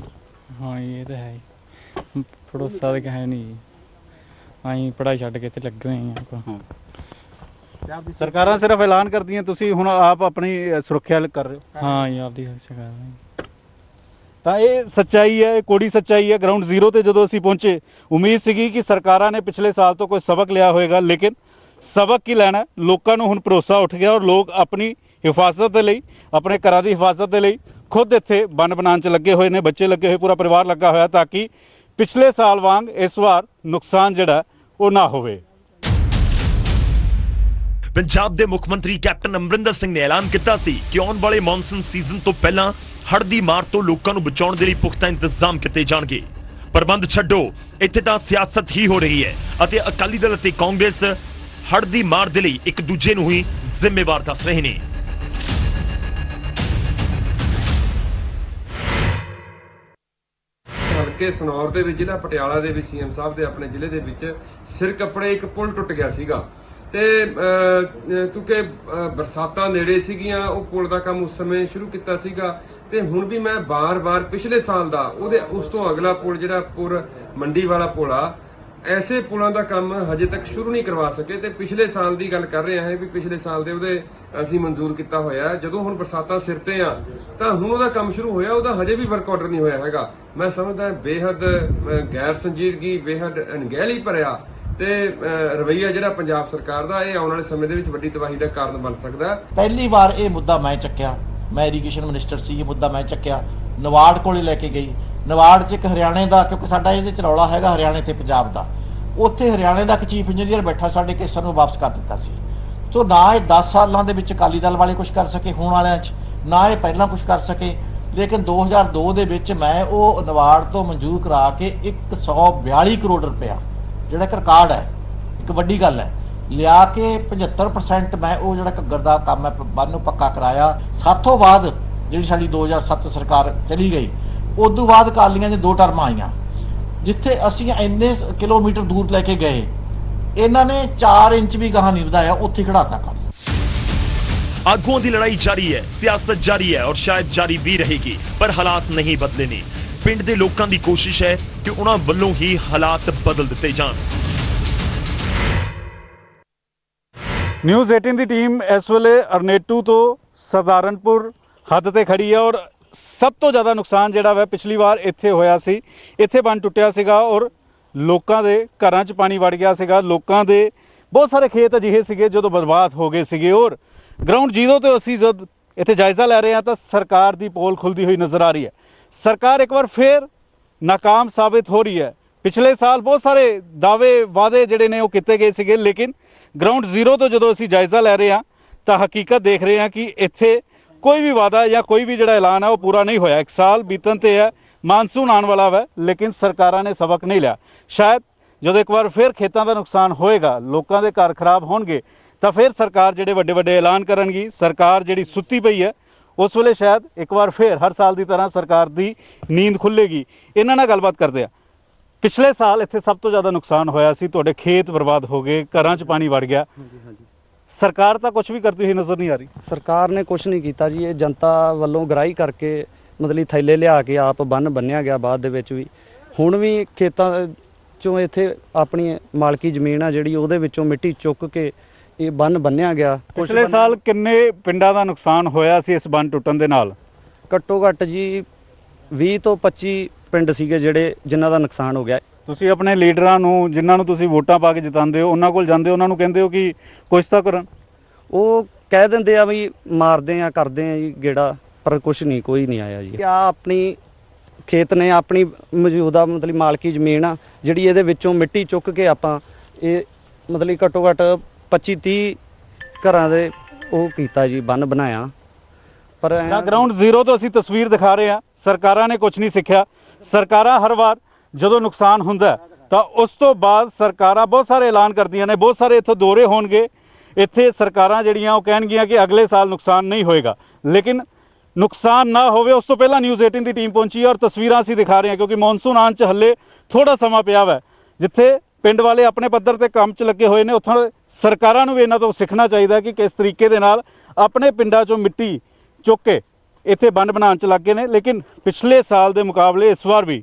[SPEAKER 7] ਹਾਂ ਜੀ, ਇਹ ਤਾਂ ਹੈ ਹੀ। ਭਰੋਸਾ ਤਾਂ ਹੈ ਨਹੀਂ ਜੀ, ਅਸੀਂ ਪੜ੍ਹਾਈ ਛੱਡ ਕੇ ਇੱਥੇ ਲੱਗੇ ਹੋਏ ਹਾਂ ਆਪਾਂ।
[SPEAKER 1] ਹਾਂ। ਸਰਕਾਰਾਂ ਸਿਰਫ ਐਲਾਨ ਕਰਦੀਆਂ, ਤੁਸੀਂ ਹੁਣ ਆਪ ਆਪਣੀ ਸੁਰੱਖਿਆ ਕਰ ਰਹੇ ਹੋ।
[SPEAKER 7] ਹਾਂ ਜੀ, ਆਪਦੀ ਹੱਥ ਕਰ
[SPEAKER 1] ਤਾਂ ਇਹ ਸੱਚਾਈ ਹੈ, ਇਹ ਕੋੜੀ ਸੱਚਾਈ ਹੈ। ਗਰਾਊਂਡ ਜ਼ੀਰੋ ਤੇ ਜਦੋਂ ਅਸੀਂ ਪਹੁੰਚੇ, ਉਮੀਦ ਸੀਗੀ ਕਿ ਸਰਕਾਰਾਂ ਨੇ ਪਿਛਲੇ ਸਾਲ ਤੋਂ ਕੋਈ ਸਬਕ ਲਿਆ ਹੋਵੇਗਾ, ਲੇਕਿਨ ਸਬਕ ਕੀ ਲੈਣਾ। ਲੋਕਾਂ ਨੂੰ ਹੁਣ ਭਰੋਸਾ ਉੱਠ ਗਿਆ ਔਰ ਲੋਕ ਆਪਣੀ ਹਿਫਾਜ਼ਤ ਦੇ ਲਈ, ਆਪਣੇ ਘਰਾਂ ਦੀ ਹਿਫਾਜ਼ਤ ਦੇ ਲਈ ਖੁਦ ਇੱਥੇ ਬੰਨ ਬਣਾਉਣ 'ਚ ਲੱਗੇ ਹੋਏ ਨੇ। ਬੱਚੇ ਲੱਗੇ ਹੋਏ, ਪੂਰਾ ਪਰਿਵਾਰ ਲੱਗਾ ਹੋਇਆ ਤਾਂ ਕਿ ਪਿਛਲੇ ਸਾਲ ਵਾਂਗ ਇਸ ਵਾਰ ਨੁਕਸਾਨ ਜਿਹੜਾ ਉਹ ਨਾ ਹੋਵੇ।
[SPEAKER 2] ਪੰਜਾਬ ਦੇ ਮੁੱਖ ਮੰਤਰੀ ਕੈਪਟਨ ਅਮਰਿੰਦਰ ਸਿੰਘ ਨੇ ਐਲਾਨ ਕੀਤਾ ਸੀ ਕਿ ਆਉਣ ਵਾਲੇ ਮੌਨਸੂਨ ਸੀਜ਼ਨ ਤੋਂ ਪਹਿਲਾਂ ਹੜ੍ਹ ਦੀ ਮਾਰ ਤੋਂ ਲੋਕਾਂ ਨੂੰ ਬਚਾਉਣ ਦੇ ਲਈ ਪੁਖਤਾ ਇੰਤਜ਼ਾਮ ਕੀਤੇ ਜਾਣਗੇ। ਪ੍ਰਬੰਧ ਛੱਡੋ, ਇੱਥੇ ਤਾਂ ਸਿਆਸਤ ਹੀ ਹੋ ਰਹੀ ਹੈ ਅਤੇ ਅਕਾਲੀ ਦਲ ਅਤੇ ਕਾਂਗਰਸ ਹੜ੍ਹ ਦੀ ਮਾਰ ਦੇ ਲਈ ਇੱਕ ਦੂਜੇ ਨੂੰ ਹੀ ਜ਼ਿੰਮੇਵਾਰ ਦੱਸ ਰਹੇ ਨੇ।
[SPEAKER 8] ਹਲਕੇ ਸਨੌਰ ਦੇ ਵਿੱਚ, ਜ਼ਿਲ੍ਹਾ ਪਟਿਆਲਾ ਦੇ ਵਿੱਚ ਸੀਐਮ ਸਾਹਿਬ ਦੇ ਆਪਣੇ ਜ਼ਿਲ੍ਹੇ ਦੇ ਵਿੱਚ ਸਿਰ ਕੱਪੜੇ ਇੱਕ ਪੁਲ ਟੁੱਟ ਗਿਆ ਸੀਗਾ ਤੇ ਕਿਉਂਕਿ ਬਰਸਾਤਾਂ ਨੇੜੇ ਸੀਗੀਆਂ, ਉਹ ਪੁਲ ਦਾ ਕੰਮ ਉਸ ਸਮੇਂ ਸ਼ੁਰੂ ਕੀਤਾ ਸੀਗਾ। ਤੇ ਹੁਣ ਵੀ ਮੈਂ ਬਾਰ-ਬਾਰ ਪਿਛਲੇ ਸਾਲ ਦਾ ਉਸ ਤੋਂ ਅਗਲਾ ਪੁਲ ਜਿਹੜਾ ਪੁਰ ਮੰਡੀ ਵਾਲਾ ਪੁਲ ਆ, ਐਸੇ ਪੁਲਾਂ ਦਾ ਕੰਮ ਹਜੇ ਤੱਕ ਸ਼ੁਰੂ ਨਹੀਂ ਕਰਵਾ ਸਕੇ। ਤੇ ਪਿਛਲੇ ਸਾਲ ਦੀ ਗੱਲ ਕਰ ਰਹੇ ਹਾਂ ਵੀ ਪਿਛਲੇ ਸਾਲ ਦੇ ਉਹਦੇ ਅਸੀਂ ਮਨਜ਼ੂਰ ਕੀਤਾ ਹੋਇਆ। ਜਦੋਂ ਹੁਣ ਬਰਸਾਤਾਂ ਸਿਰ ਤੇ ਆ ਤਾਂ ਹੁਣ ਉਹਦਾ ਕੰਮ ਸ਼ੁਰੂ ਹੋਇਆ, ਉਹਦਾ ਹਜੇ ਵੀ ਵਰਕ ਆਰਡਰ ਨਹੀਂ ਹੋਇਆ ਹੈਗਾ। ਮੈਂ ਸਮਝਦਾ ਬੇਹੱਦ ਗੈਰ ਸੰਜੀਦਗੀ, ਬੇਹੱਦ ਅਣਗਹਿਲੀ ਭਰਿਆ ਤੇ ਰਵੱਈਆ ਜਿਹੜਾ ਪੰਜਾਬ ਸਰਕਾਰ ਦਾ, ਇਹ ਆਉਣ ਵਾਲੇ ਸਮੇਂ ਦੇ ਵਿੱਚ ਵੱਡੀ ਤਬਾਹੀ ਦਾ ਕਾਰਨ ਬਣ ਸਕਦਾ।
[SPEAKER 9] ਪਹਿਲੀ ਵਾਰ ਇਹ ਮੁੱਦਾ ਮੈਂ ਚੱਕਿਆ, ਮੈਂ ਇਰੀਗੇਸ਼ਨ ਮਿਨਿਸਟਰ ਸੀ, ਇਹ ਮੁੱਦਾ ਮੈਂ ਚੱਕਿਆ, ਨਵਾੜ ਕੋਲੇ ਲੈ ਕੇ ਗਈ। ਨਵਾੜ 'ਚ ਇੱਕ ਹਰਿਆਣੇ ਦਾ, ਕਿਉਂਕਿ ਸਾਡਾ ਇਹਦੇ 'ਚ ਰੌਲਾ ਹੈਗਾ ਹਰਿਆਣੇ ਤੇ ਪੰਜਾਬ ਦਾ, ਉੱਥੇ ਹਰਿਆਣੇ ਦਾ ਇੱਕ ਚੀਫ ਇੰਜੀਨੀਅਰ ਬੈਠਾ, ਸਾਡੇ ਕੇਸਾਂ ਨੂੰ ਵਾਪਸ ਕਰ ਦਿੱਤਾ ਸੀ। ਸੋ ਨਾ ਇਹ 10 ਸਾਲਾਂ ਦੇ ਵਿੱਚ ਅਕਾਲੀ ਦਲ ਵਾਲੇ ਕੁਝ ਕਰ ਸਕੇ ਹੋਣ ਵਾਲਿਆਂ 'ਚ, ਨਾ ਇਹ ਪਹਿਲਾਂ ਕੁਝ ਕਰ ਸਕੇ। ਲੇਕਿਨ 2002 ਦੇ ਵਿੱਚ ਮੈਂ ਉਹ ਨਵਾੜ ਤੋਂ ਮਨਜ਼ੂਰ ਕਰਾ ਕੇ 142 ਕਰੋੜ ਰੁਪਇਆ, ਜਿਹੜਾ ਇੱਕ ਰਿਕਾਰਡ ਹੈ, ਇੱਕ ਵੱਡੀ ਗੱਲ ਹੈ, ਲਿਆ ਕੇ 75% ਮੈਂ ਉਹ ਜਿਹੜਾ ਘੱਗਰ ਦਾ ਕੰਮ ਹੈ ਬੰਨ ਨੂੰ ਪੱਕਾ ਕਰਾਇਆ। ਸਾਥੋਂ ਬਾਅਦ ਜਿਹੜੀ ਸਾਡੀ 2007 ਸਰਕਾਰ ਚਲੀ ਗਈ, ਉਦੋਂ ਬਾਅਦ ਅਕਾਲੀਆਂ ਦੀਆਂ 2 ਟਰਮਾਂ ਆਈਆਂ, ਜਿੱਥੇ ਅਸੀਂ ਇੰਨੇ ਕਿਲੋਮੀਟਰ ਦੂਰ ਲੈ ਕੇ ਗਏ, ਇਹਨਾਂ ਨੇ 4 ਇੰਚ ਵੀ ਗਾਹਾਂ ਨਹੀਂ ਵਧਾਇਆ, ਉੱਥੇ ਖੜਾਤਾ ਕੰਮ।
[SPEAKER 2] ਆਗੂਆਂ ਦੀ ਲੜਾਈ ਜਾਰੀ ਹੈ, ਸਿਆਸਤ ਜਾਰੀ ਹੈ ਔਰ ਸ਼ਾਇਦ ਜਾਰੀ ਵੀ ਰਹੇਗੀ, ਪਰ ਹਾਲਾਤ ਨਹੀਂ ਬਦਲੇ ਨੇ। ਪਿੰਡ ਦੇ ਲੋਕਾਂ ਦੀ ਕੋਸ਼ਿਸ਼ ਹੈ ਕਿ ਉਹਨਾਂ ਵੱਲੋਂ ਹੀ ਹਾਲਾਤ ਬਦਲ ਦਿੱਤੇ ਜਾਣ।
[SPEAKER 1] ਨਿਊਜ਼ 18 ਦੀ ਟੀਮ ਇਸ ਵੇਲੇ ਅਰਨੇਟੂ ਤੋਂ ਸਧਾਰਨਪੁਰ ਹੱਦ ਤੇ ਖੜੀ ਹੈ ਔਰ ਸਭ ਤੋਂ ਜ਼ਿਆਦਾ ਨੁਕਸਾਨ ਜਿਹੜਾ ਵਾ ਪਿਛਲੀ ਵਾਰ ਇੱਥੇ ਹੋਇਆ ਸੀ। ਇੱਥੇ ਬੰਨ ਟੁੱਟਿਆ ਸੀਗਾ ਔਰ ਲੋਕਾਂ ਦੇ ਘਰਾਂ 'ਚ ਪਾਣੀ ਵੜ ਗਿਆ ਸੀਗਾ। ਲੋਕਾਂ ਦੇ ਬਹੁਤ ਸਾਰੇ ਖੇਤ ਅਜਿਹੇ ਸੀਗੇ ਜਦੋਂ ਬਰਬਾਦ ਹੋ ਗਏ ਸੀਗੇ। ਔਰ ਗਰਾਊਂਡ ਜ਼ੀਰੋ ਤੇ ਅਸੀਂ ਜਦ ਇੱਥੇ ਜਾਇਜ਼ਾ ਲੈ ਰਹੇ ਹਾਂ ਤਾਂ ਸਰਕਾਰ ਦੀ ਪੋਲ ਖੁੱਲਦੀ ਹੋਈ ਨਜ਼ਰ ਆ ਰਹੀ ਹੈ। ਸਰਕਾਰ ਇੱਕ ਵਾਰ ਫਿਰ ਨਾਕਾਮ ਸਾਬਿਤ ਹੋ ਰਹੀ ਹੈ। ਪਿਛਲੇ ਸਾਲ ਬਹੁਤ ਸਾਰੇ ਦਾਅਵੇ ਵਾਅਦੇ ਜਿਹੜੇ ਨੇ ਉਹ ਕੀਤੇ ਗਏ ਸੀਗੇ, ਲੇਕਿਨ ਗਰਾਊਂਡ ਜ਼ੀਰੋ ਤੋਂ ਜਦੋਂ ਅਸੀਂ ਜਾਇਜ਼ਾ ਲੈ ਰਹੇ ਹਾਂ ਤਾਂ ਹਕੀਕਤ ਦੇਖ ਰਹੇ ਹਾਂ ਕਿ ਇੱਥੇ ਕੋਈ ਵੀ ਵਾਅਦਾ ਜਾਂ ਕੋਈ ਵੀ ਜਿਹੜਾ ਐਲਾਨ ਹੈ ਉਹ ਪੂਰਾ ਨਹੀਂ ਹੋਇਆ। 1 ਸਾਲ ਬੀਤਣ ਤੇ ਹੈ, ਮਾਨਸੂਨ ਆਉਣ ਵਾਲਾ ਵਾ, ਲੇਕਿਨ ਸਰਕਾਰਾਂ ਨੇ ਸਬਕ ਨਹੀਂ ਲਿਆ। ਸ਼ਾਇਦ ਜਦੋਂ ਇੱਕ ਵਾਰ ਫਿਰ ਖੇਤਾਂ ਦਾ ਨੁਕਸਾਨ ਹੋਏਗਾ, ਲੋਕਾਂ ਦੇ ਘਰ ਖਰਾਬ ਹੋਣਗੇ, ਤਾਂ ਫਿਰ ਸਰਕਾਰ ਜਿਹੜੇ ਵੱਡੇ ਵੱਡੇ ਐਲਾਨ ਕਰਨਗੀ। ਸਰਕਾਰ ਜਿਹੜੀ ਸੁੱਤੀ ਪਈ ਹੈ ਉਸ ਵੇਲੇ ਸ਼ਾਇਦ ਇੱਕ ਵਾਰ ਫਿਰ ਹਰ ਸਾਲ ਦੀ ਤਰ੍ਹਾਂ ਸਰਕਾਰ ਦੀ ਨੀਂਦ ਖੁੱਲੇਗੀ। ਇਹਨਾਂ ਨਾਲ ਗੱਲਬਾਤ ਕਰਦੇ ਆ। ਪਿਛਲੇ ਸਾਲ ਇੱਥੇ ਸਭ ਤੋਂ ਜ਼ਿਆਦਾ ਨੁਕਸਾਨ ਹੋਇਆ ਸੀ, ਤੁਹਾਡੇ ਖੇਤ ਬਰਬਾਦ ਹੋ ਗਏ, ਘਰਾਂ 'ਚ ਪਾਣੀ ਵੜ ਗਿਆ। ਸਰਕਾਰ ਤਾਂ ਕੁਝ ਵੀ ਕਰਦੀ ਹੋਈ ਨਜ਼ਰ ਨਹੀਂ ਆ ਰਹੀ।
[SPEAKER 10] ਸਰਕਾਰ ਨੇ ਕੁਝ ਨਹੀਂ ਕੀਤਾ ਜੀ। ਇਹ ਜਨਤਾ ਵੱਲੋਂ ਗਰਾਹੀ ਕਰਕੇ ਮਤਲਬ ਥੈਲੇ ਲਿਆ ਕੇ ਆਪ ਬੰਨ ਬੰਨਿਆ ਗਿਆ। ਬਾਅਦ ਦੇ ਵਿੱਚ ਵੀ ਹੁਣ ਵੀ ਖੇਤਾਂ ਚੋਂ ਇੱਥੇ ਆਪਣੀ ਮਾਲਕੀ ਜ਼ਮੀਨ ਆ ਜਿਹੜੀ, ਉਹਦੇ ਵਿੱਚੋਂ ਮਿੱਟੀ ਚੁੱਕ ਕੇ ਇਹ ਬੰਨ ਬੰਨਿਆ ਗਿਆ।
[SPEAKER 1] ਪਿਛਲੇ ਸਾਲ ਕਿੰਨੇ ਪਿੰਡਾਂ ਦਾ ਨੁਕਸਾਨ ਹੋਇਆ ਸੀ ਇਸ ਬੰਨ ਟੁੱਟਣ ਦੇ ਨਾਲ?
[SPEAKER 10] ਘੱਟੋ ਘੱਟ ਜੀ 20 ਤੋਂ 25 ਪਿੰਡ ਸੀਗੇ ਜਿਨ੍ਹਾਂ ਦਾ ਨੁਕਸਾਨ ਹੋ ਗਿਆ।
[SPEAKER 1] ਤੁਸੀਂ ਆਪਣੇ ਲੀਡਰਾਂ ਨੂੰ, ਜਿਨ੍ਹਾਂ ਨੂੰ ਤੁਸੀਂ ਵੋਟਾਂ ਪਾ ਕੇ ਜਿਤਾਉਂਦੇ ਹੋ, ਉਹਨਾਂ ਕੋਲ ਜਾਂਦੇ ਹੋ, ਉਹਨਾਂ ਨੂੰ ਕਹਿੰਦੇ ਹੋ ਕਿ ਕੁਛ ਤਾਂ ਕਰਨ?
[SPEAKER 10] ਉਹ ਕਹਿ ਦਿੰਦੇ ਆ ਵੀ ਮਾਰਦੇ ਆ, ਕਰਦੇ ਆ ਜੀ ਗੇੜਾ, ਪਰ ਕੁਛ ਨਹੀਂ, ਕੋਈ ਨਹੀਂ ਆਇਆ ਜੀ। ਆ ਆਪਣੀ ਖੇਤ ਨੇ, ਆਪਣੀ ਮੌਜੂਦਾ ਮਤਲਬ ਮਾਲਕੀ ਜ਼ਮੀਨ ਆ ਜਿਹੜੀ, ਇਹਦੇ ਵਿੱਚੋਂ ਮਿੱਟੀ ਚੁੱਕ ਕੇ ਆਪਾਂ ਇਹ ਮਤਲਬ ਘੱਟੋ ਘੱਟ 25-30 ਘਰਾਂ ਦੇ ਉਹ ਕੀਤਾ ਜੀ, ਬੰਨ ਬਣਾਇਆ। ਪਰ
[SPEAKER 1] ਗਰਾਊਂਡ ਜ਼ੀਰੋ ਤੋਂ ਅਸੀਂ ਤਸਵੀਰ ਦਿਖਾ ਰਹੇ ਹਾਂ। ਸਰਕਾਰਾਂ ਨੇ ਕੁਝ ਨਹੀਂ ਸਿੱਖਿਆ। ਸਰਕਾਰਾਂ ਹਰ ਵਾਰ ਜਦੋਂ ਨੁਕਸਾਨ ਹੁੰਦਾ ਤਾਂ ਉਸ ਤੋਂ ਬਾਅਦ ਸਰਕਾਰਾਂ ਬਹੁਤ ਸਾਰੇ ਐਲਾਨ ਕਰਦੀਆਂ ਨੇ, ਬਹੁਤ ਸਾਰੇ ਇੱਥੋਂ ਦੌਰੇ ਹੋਣਗੇ। ਇੱਥੇ ਸਰਕਾਰਾਂ ਜਿਹੜੀਆਂ ਉਹ ਕਹਿਣਗੀਆਂ ਕਿ ਅਗਲੇ ਸਾਲ ਨੁਕਸਾਨ ਨਹੀਂ ਹੋਏਗਾ, ਲੇਕਿਨ ਨੁਕਸਾਨ ਨਾ ਹੋਵੇ ਉਸ ਤੋਂ ਪਹਿਲਾਂ ਨਿਊਜ਼ 18 ਦੀ ਟੀਮ ਪਹੁੰਚੀ ਔਰ ਤਸਵੀਰਾਂ ਅਸੀਂ ਦਿਖਾ ਰਹੇ ਹਾਂ, ਕਿਉਂਕਿ ਮੌਨਸੂਨ ਆਉਣ 'ਚ ਹੱਲੇ ਥੋੜਾ ਸਮਾਂ ਪਿਆ ਵਾ। ਜਿੱਥੇ ਪਿੰਡ ਵਾਲੇ ਆਪਣੇ ਪੱਧਰ ਤੇ ਕੰਮ 'ਚ ਲੱਗੇ ਹੋਏ ਨੇ, ਉੱਥੋਂ ਸਰਕਾਰਾਂ ਨੂੰ ਵੀ ਇਹਨਾਂ ਤੋਂ ਸਿੱਖਣਾ ਚਾਹੀਦਾ ਕਿ ਕਿਸ ਤਰੀਕੇ ਦੇ ਨਾਲ ਆਪਣੇ ਪਿੰਡਾਂ 'ਚੋਂ ਮਿੱਟੀ ਚੁੱਕ ਕੇ ਇੱਥੇ ਬੰਨ ਬਣਾਉਣ 'ਚ ਲੱਗੇ ਨੇ। ਲੇਕਿਨ ਪਿਛਲੇ ਸਾਲ ਦੇ ਮੁਕਾਬਲੇ ਇਸ ਵਾਰ ਵੀ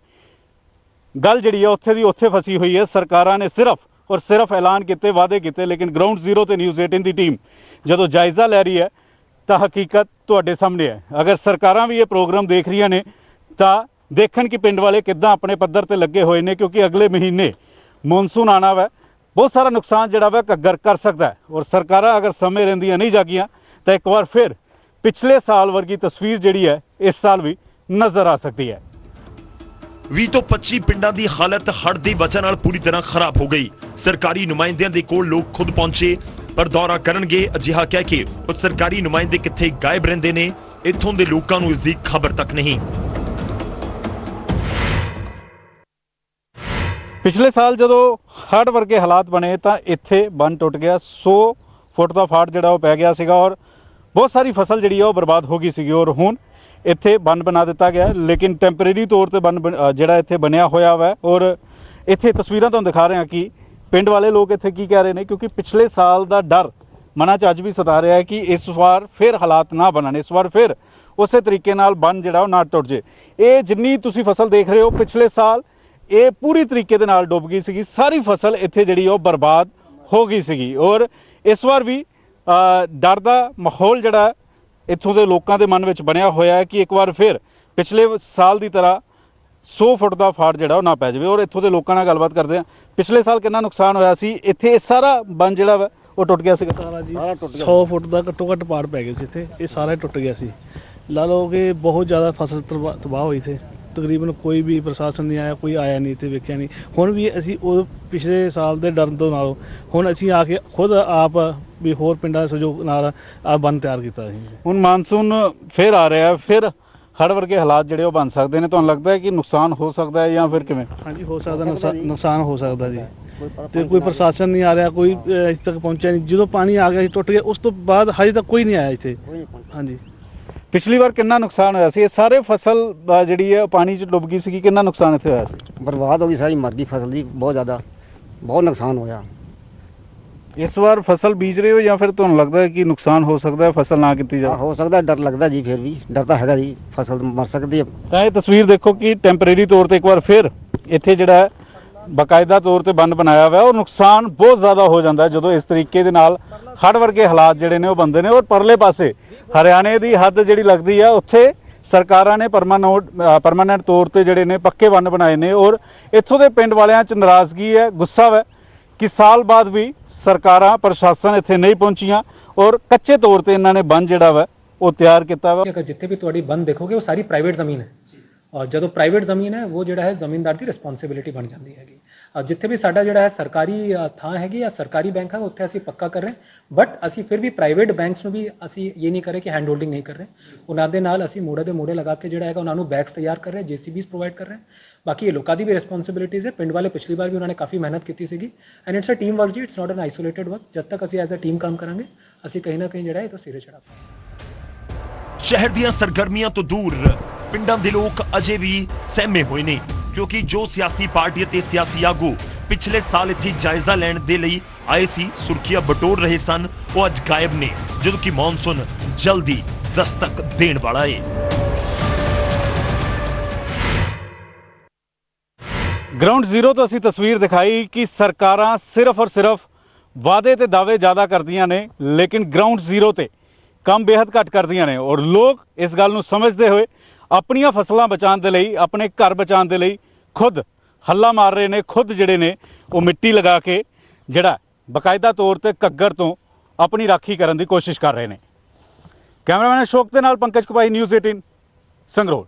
[SPEAKER 1] ਗੱਲ ਜਿਹੜੀ ਹੈ ਉੱਥੇ ਦੀ ਉੱਥੇ ਫਸੀ ਹੋਈ ਹੈ। ਸਰਕਾਰਾਂ ਨੇ ਸਿਰਫ ਐਲਾਨ ਕੀਤੇ, ਵਾਅਦੇ ਕੀਤੇ, ਲੇਕਿਨ ਗਰਾਊਂਡ ਜ਼ੀਰੋ ਤੇ ਨਿਊਜ਼ 18 ਦੀ ਟੀਮ ਜਦੋਂ ਜਾਇਜ਼ਾ ਲੈ ਰਹੀ ਹੈ ਤਾਂ ਹਕੀਕਤ ਤੁਹਾਡੇ ਸਾਹਮਣੇ ਹੈ। ਅਗਰ ਸਰਕਾਰਾਂ ਵੀ ਇਹ ਪ੍ਰੋਗਰਾਮ ਦੇਖ ਰਹੀਆਂ ਨੇ ਤਾਂ ਦੇਖਣ ਕਿ ਪਿੰਡ ਵਾਲੇ ਕਿੱਦਾਂ ਆਪਣੇ ਪੱਧਰ ਤੇ ਲੱਗੇ ਹੋਏ ਨੇ, ਕਿਉਂਕਿ ਅਗਲੇ ਮਹੀਨੇ ਮੌਨਸੂਨ ਆਉਣਾ ਵਾ। ਬਹੁਤ ਸਾਰਾ ਨੁਕਸਾਨ ਜਿਹੜਾ ਵਾ ਘੱਗਰ ਕਰ ਸਕਦਾ ਹੈ ਔਰ ਸਰਕਾਰਾਂ ਅਗਰ ਸਮੇਂ ਰਹਿੰਦੀਆਂ ਨਹੀਂ ਜਾਗੀਆਂ ਤਾਂ ਇੱਕ ਵਾਰ ਫਿਰ ਪਿਛਲੇ ਸਾਲ ਵਰਗੀ ਤਸਵੀਰ ਜਿਹੜੀ ਹੈ ਇਸ ਸਾਲ ਵੀ ਨਜ਼ਰ ਆ ਸਕਦੀ ਹੈ।
[SPEAKER 2] 20 ਤੋਂ 25 ਪਿੰਡਾਂ ਦੀ ਹਾਲਤ ਹੜ੍ਹ ਦੀ ਵਜ੍ਹਾ ਨਾਲ ਪੂਰੀ ਤਰ੍ਹਾਂ ਖਰਾਬ ਹੋ ਗਈ। ਸਰਕਾਰੀ ਨੁਮਾਇੰਦਿਆਂ ਦੇ ਕੋਲ ਲੋਕ ਖੁਦ ਪਹੁੰਚੇ, ਪਰ ਦੌਰਾ ਕਰਨਗੇ ਅਜਿਹਾ ਕਹਿ ਕੇ ਉਹ ਸਰਕਾਰੀ ਨੁਮਾਇੰਦੇ ਕਿੱਥੇ ਗਾਇਬ ਰਹਿੰਦੇ ਨੇ, ਇੱਥੋਂ ਦੇ ਲੋਕਾਂ ਨੂੰ ਇਸ ਦੀ ਖਬਰ ਤੱਕ ਨਹੀਂ।
[SPEAKER 1] ਪਿਛਲੇ ਸਾਲ ਜਦੋਂ ਹੜ੍ਹ ਵਰਗੇ ਹਾਲਾਤ ਬਣੇ ਤਾਂ ਇੱਥੇ ਬੰਨ ਟੁੱਟ ਗਿਆ। 100 ਫੁੱਟ ਦਾ ਫਾੜ ਜਿਹੜਾ ਉਹ ਪੈ ਗਿਆ ਸੀਗਾ ਔਰ ਬਹੁਤ ਸਾਰੀ ਫਸਲ ਜਿਹੜੀ ਉਹ ਬਰਬਾਦ ਹੋ ਗਈ ਸੀਗੀ। ਔਰ ਹੁਣ ਇੱਥੇ ਬੰਨ ਬਣਾ ਦਿੱਤਾ ਗਿਆ, ਲੇਕਿਨ ਟੈਂਪਰੇਰੀ ਤੌਰ ਤੇ ਬੰਨ ਜਿਹੜਾ ਇੱਥੇ ਬਣਿਆ ਹੋਇਆ ਵਾ। ਔਰ ਇੱਥੇ ਤਸਵੀਰਾਂ ਤੁਹਾਨੂੰ ਦਿਖਾ ਰਹੇ ਹਾਂ ਕਿ ਪਿੰਡ ਵਾਲੇ ਲੋਕ ਇੱਥੇ ਕੀ ਕਹਿ ਰਹੇ ਨੇ, ਕਿਉਂਕਿ ਪਿਛਲੇ ਸਾਲ ਦਾ ਡਰ ਮਨਾਂ 'ਚ ਅੱਜ ਵੀ ਸਤਾ ਰਿਹਾ ਹੈ ਕਿ ਇਸ ਵਾਰ ਫਿਰ ਹਾਲਾਤ ਨਾ ਬਣਨ, ਇਸ ਵਾਰ ਫਿਰ ਉਸੇ ਤਰੀਕੇ ਨਾਲ ਬੰਨ ਜਿਹੜਾ ਉਹ ਨਾ ਟੁੱਟ ਜੇ। ਇਹ ਜਿੰਨੀ ਤੁਸੀਂ ਫਸਲ ਦੇਖ ਰਹੇ ਹੋ, ਪਿਛਲੇ ਸਾਲ ਇਹ ਪੂਰੀ ਤਰੀਕੇ ਦੇ ਨਾਲ ਡੁੱਬ ਗਈ ਸੀਗੀ। ਸਾਰੀ ਫਸਲ ਇੱਥੇ ਜਿਹੜੀ ਉਹ ਬਰਬਾਦ ਹੋ ਗਈ ਸੀਗੀ। ਔਰ ਇਸ ਵਾਰ ਵੀ ਡਰ ਦਾ ਮਾਹੌਲ ਜਿਹੜਾ ਇੱਥੋਂ ਦੇ ਲੋਕਾਂ ਦੇ ਮਨ ਵਿੱਚ ਬਣਿਆ ਹੋਇਆ ਹੈ ਕਿ ਇੱਕ ਵਾਰ ਫਿਰ ਪਿਛਲੇ ਸਾਲ ਦੀ ਤਰ੍ਹਾਂ 100 ਫੁੱਟ ਦਾ ਫਾੜ ਜਿਹੜਾ ਉਹ ਨਾ ਪੈ ਜਾਵੇ। ਔਰ ਇੱਥੋਂ ਦੇ ਲੋਕਾਂ ਨਾਲ ਗੱਲਬਾਤ ਕਰਦੇ ਹਾਂ। ਪਿਛਲੇ ਸਾਲ ਕਿੰਨਾ ਨੁਕਸਾਨ ਹੋਇਆ ਸੀ ਇੱਥੇ? ਇਹ ਸਾਰਾ ਬੰਨ ਜਿਹੜਾ ਵਾ ਉਹ ਟੁੱਟ ਗਿਆ ਸੀਗਾ।
[SPEAKER 11] ਸਾਰਾ ਜੀ 100 ਫੁੱਟ ਦਾ ਘੱਟੋ ਘੱਟ ਪਾੜ ਪੈ ਗਿਆ ਸੀ ਇੱਥੇ। ਇਹ ਸਾਰਾ ਟੁੱਟ ਗਿਆ ਸੀ। ਲਾ ਲਓ ਕਿ ਬਹੁਤ ਜ਼ਿਆਦਾ ਫਸਲ ਤਬਾਹ ਹੋਈ ਥੇ। ਤਕਰੀਬਨ ਕੋਈ ਵੀ ਪ੍ਰਸ਼ਾਸਨ ਨਹੀਂ ਆਇਆ, ਕੋਈ ਆਇਆ ਨਹੀਂ ਇੱਥੇ, ਵੇਖਿਆ ਨਹੀਂ। ਹੁਣ ਵੀ ਅਸੀਂ ਉਹ ਪਿਛਲੇ ਸਾਲ ਦੇ ਡਰ ਤੋਂ ਨਾਲੋਂ ਹੁਣ ਅਸੀਂ ਆ ਕੇ ਖੁਦ ਆਪ ਵੀ ਹੋਰ ਪਿੰਡਾਂ ਦੇ ਸਹਿਯੋਗ ਨਾਲ ਆ ਬੰਨ ਤਿਆਰ ਕੀਤਾ ਸੀ।
[SPEAKER 1] ਹੁਣ ਮਾਨਸੂਨ ਫਿਰ ਆ ਰਿਹਾ, ਫਿਰ ਹੜ੍ਹ ਵਰਗੇ ਹਾਲਾਤ ਜਿਹੜੇ ਉਹ ਬਣ ਸਕਦੇ ਨੇ। ਤੁਹਾਨੂੰ ਲੱਗਦਾ ਹੈ ਕਿ ਨੁਕਸਾਨ ਹੋ ਸਕਦਾ ਹੈ ਜਾਂ ਫਿਰ ਕਿਵੇਂ?
[SPEAKER 11] ਹਾਂਜੀ, ਹੋ ਸਕਦਾ, ਨੁਕਸਾਨ ਹੋ ਸਕਦਾ ਜੀ। ਤੇ ਕੋਈ ਪ੍ਰਸ਼ਾਸਨ ਨਹੀਂ ਆ ਰਿਹਾ, ਕੋਈ ਇੱਥੇ ਤੱਕ ਪਹੁੰਚਿਆ ਨਹੀਂ। ਜਦੋਂ ਪਾਣੀ ਆ ਗਿਆ ਸੀ, ਟੁੱਟ ਗਿਆ, ਉਸ ਤੋਂ ਬਾਅਦ ਹਜੇ ਤੱਕ ਕੋਈ ਨਹੀਂ ਆਇਆ ਇੱਥੇ। ਹਾਂਜੀ,
[SPEAKER 1] ਪਿਛਲੀ ਵਾਰ ਕਿੰਨਾ ਨੁਕਸਾਨ ਹੋਇਆ ਸੀ? ਇਹ ਸਾਰੇ ਫਸਲ ਜਿਹੜੀ ਹੈ ਪਾਣੀ 'ਚ ਡੁੱਬ ਗਈ ਸੀਗੀ। ਕਿੰਨਾ ਨੁਕਸਾਨ ਇੱਥੇ ਹੋਇਆ ਸੀ?
[SPEAKER 10] ਬਰਬਾਦ ਹੋ ਗਈ ਸਾਰੀ, ਮਰ ਗਈ ਫਸਲ ਦੀ, ਬਹੁਤ ਜ਼ਿਆਦਾ, ਬਹੁਤ ਨੁਕਸਾਨ ਹੋਇਆ।
[SPEAKER 1] ਇਸ ਵਾਰ ਫਸਲ ਬੀਜ ਰਹੇ ਹੋ ਜਾਂ ਫਿਰ ਤੁਹਾਨੂੰ ਲੱਗਦਾ ਹੈ ਕਿ ਨੁਕਸਾਨ ਹੋ ਸਕਦਾ ਹੈ ਫਸਲ ਨਾ ਕੀਤੀ ਜਾਵੇ?
[SPEAKER 10] ਹੋ ਸਕਦਾ, ਡਰ ਲੱਗਦਾ ਜੀ। ਫਿਰ ਵੀ ਡਰ ਤਾਂ ਹੈਗਾ ਜੀ, ਫਸਲ ਮਰ ਸਕਦੀ ਹੈ।
[SPEAKER 1] ਤਾਂ ਇਹ ਤਸਵੀਰ ਦੇਖੋ ਕਿ ਟੈਂਪਰੇਰੀ ਤੌਰ ਤੇ ਇੱਕ ਵਾਰ ਫਿਰ ਇੱਥੇ ਜਿਹੜਾ ਬਾਕਾਇਦਾ ਤੌਰ ਤੇ ਬੰਨ ਬਣਾਇਆ ਹੋਇਆ ਔਰ ਨੁਕਸਾਨ ਬਹੁਤ ਜ਼ਿਆਦਾ ਹੋ ਜਾਂਦਾ ਹੈ ਜਦੋਂ ਇਸ ਤਰੀਕੇ ਦੇ ਨਾਲ ਹੜ੍ਹ ਵਰਗੇ ਹਾਲਾਤ ਜਿਹੜੇ ਨੇ ਉਹ ਬਣਦੇ ਨੇ। ਔਰ ਪਰਲੇ ਪਾਸੇ ਹਰਿਆਣੇ ਦੀ ਹੱਦ ਜਿਹੜੀ ਲੱਗਦੀ ਆ, ਉੱਥੇ ਸਰਕਾਰਾਂ ਨੇ ਪਰਮਾਨੈਂਟ ਤੌਰ ਤੇ ਜਿਹੜੇ ਨੇ ਪੱਕੇ ਬੰਨ ਬਣਾਏ ਨੇ। ਔਰ ਇੱਥੋਂ ਦੇ ਪਿੰਡ ਵਾਲਿਆਂ 'ਚ ਨਾਰਾਜ਼ਗੀ ਹੈ, ਗੁੱਸਾ ਹੈ ਕਿ ਸਾਲ ਬਾਅਦ ਵੀ ਸਰਕਾਰਾਂ, ਪ੍ਰਸ਼ਾਸਨ ਇੱਥੇ ਨਹੀਂ ਪਹੁੰਚੀਆਂ ਔਰ ਕੱਚੇ ਤੌਰ ਤੇ ਇਹਨਾਂ ਨੇ ਬੰਨ ਜਿਹੜਾ ਵਾ ਉਹ ਤਿਆਰ ਕੀਤਾ ਵਾ।
[SPEAKER 12] ਜਿੱਥੇ ਵੀ ਤੁਹਾਡੀ ਬੰਨ ਦੇਖੋਗੇ ਉਹ ਸਾਰੀ ਪ੍ਰਾਈਵੇਟ ਜ਼ਮੀਨ ਹੈ। ਔਰ ਜਦੋਂ ਪ੍ਰਾਈਵੇਟ ਜ਼ਮੀਨ ਹੈ, ਉਹ ਜਿਹੜਾ ਹੈ ਜ਼ਮੀਨਦਾਰ ਦੀ ਰਿਸਪੌਂਸਿਬਿਲਿਟੀ ਬਣ ਜਾਂਦੀ ਹੈਗੀ। ਜਿੱਥੇ ਵੀ ਸਾਡਾ ਜਿਹੜਾ ਹੈ ਸਰਕਾਰੀ ਥਾਂ ਹੈਗੀ ਜਾਂ ਸਰਕਾਰੀ ਬੈਂਕ ਹੈ ਉੱਥੇ ਅਸੀਂ ਪੱਕਾ ਕਰ ਰਹੇ ਬਟ ਅਸੀਂ ਫਿਰ ਵੀ ਪ੍ਰਾਈਵੇਟ ਬੈਂਕਸ ਨੂੰ ਵੀ ਅਸੀਂ ਇਹ ਨਹੀਂ ਕਰ ਰਹੇ ਕਿ ਹੈਂਡ ਹੋਲਡਿੰਗ ਨਹੀਂ ਕਰ ਰਹੇ ਉਹਨਾਂ ਦੇ ਨਾਲ ਅਸੀਂ ਮੋਢੇ ਦੇ ਮੋਢੇ ਲਗਾ ਕੇ ਜਿਹੜਾ ਹੈਗਾ ਉਹਨਾਂ ਨੂੰ ਬੈਗਸ ਤਿਆਰ ਕਰ ਰਹੇ JCBs ਪ੍ਰੋਵਾਈਡ ਕਰ ਰਹੇ ਬਾਕੀ ਇਹ ਲੋਕਾਂ ਦੀ ਵੀ ਰਿਸਪੌਂਸਿਬਿਲਿਟੀਜ਼ ਹੈ ਪਿੰਡ ਵਾਲੇ ਪਿਛਲੀ ਵਾਰ ਵੀ ਉਹਨਾਂ ਨੇ ਕਾਫੀ ਮਿਹਨਤ ਕੀਤੀ ਸੀਗੀ and it's a team work ਜੀ it's not an isolated work ਜਦ ਤੱਕ ਅਸੀਂ ਐਜ਼ ਅ ਟੀਮ ਕੰਮ ਕਰਾਂਗੇ ਅਸੀਂ ਕहीं ਨਾ ਕहीं ਜਿਹੜਾ ਇਹ ਤੋਂ ਸਿਰੇ ਚੜਾ
[SPEAKER 2] ਸ਼ਹਿਰ ਦੀਆਂ ਸਰਗਰਮੀਆਂ ਤੋਂ ਦੂਰ ਪਿੰਡਾਂ ਦੇ ਲੋਕ ਅਜੇ ਵੀ ਸਹਿਮੇ ਹੋਏ ਨੇ ਕਿਉਂਕਿ ਜੋ ਸਿਆਸੀ ਪਾਰਟੀ ਅਤੇ ਸਿਆਸੀ ਆਗੂ ਪਿਛਲੇ ਸਾਲ ਇੱਥੇ ਜਾਇਜ਼ਾ ਲੈਣ ਦੇ ਲਈ ਆਏ ਸੀ ਸੁਰਖੀਆਂ ਬਟੋਰ ਰਹੇ ਸਨ ਉਹ ਅੱਜ ਗਾਇਬ ਨੇ ਜਦੋਂ ਕਿ ਮੌਨਸੂਨ ਜਲਦੀ ਦਸਤਕ ਦੇਣ ਵਾਲਾ ਹੈ।
[SPEAKER 1] ਗਰਾਊਂਡ ਜ਼ੀਰੋ ਤੋਂ ਅਸੀਂ ਤਸਵੀਰ ਦਿਖਾਈ ਕਿ ਸਰਕਾਰਾਂ ਸਿਰਫ ਔਰ ਸਿਰਫ ਵਾਅਦੇ ਤੇ ਦਾਅਵੇ ਜ਼ਿਆਦਾ ਕਰਦੀਆਂ ਨੇ ਲੇਕਿਨ ਗਰਾਊਂਡ ਜ਼ੀਰੋ ਤੇ ਕੰਮ ਬੇहद ਘੱਟ ਕਰਦੀਆਂ ਨੇ ਔਰ ਲੋਕ ਇਸ ਗੱਲ ਨੂੰ ਸਮਝਦੇ ਹੋਏ ਆਪਣੀਆਂ ਫਸਲਾਂ ਬਚਾਉਣ ਦੇ ਲਈ ਆਪਣੇ ਘਰ ਬਚਾਉਣ ਦੇ ਲਈ ਖੁਦ ਹੱਲਾ ਮਾਰ ਰਹੇ ਨੇ ਖੁਦ ਜਿਹੜੇ ਨੇ ਉਹ ਮਿੱਟੀ ਲਗਾ ਕੇ ਜਿਹੜਾ ਬਕਾਇਦਾ ਤੌਰ ਤੇ ਘੱਗਰ ਤੋਂ ਆਪਣੀ ਰਾਖੀ ਕਰਨ ਦੀ ਕੋਸ਼ਿਸ਼ ਕਰ ਰਹੇ ਨੇ। ਕੈਮਰਾਮੈਨ ਅਸ਼ੋਕ ਦੇ ਨਾਲ ਪੰਕਜ ਕੁਪਾਈ ਨਿਊਜ਼ 18 ਸੰਗਰੂਰ।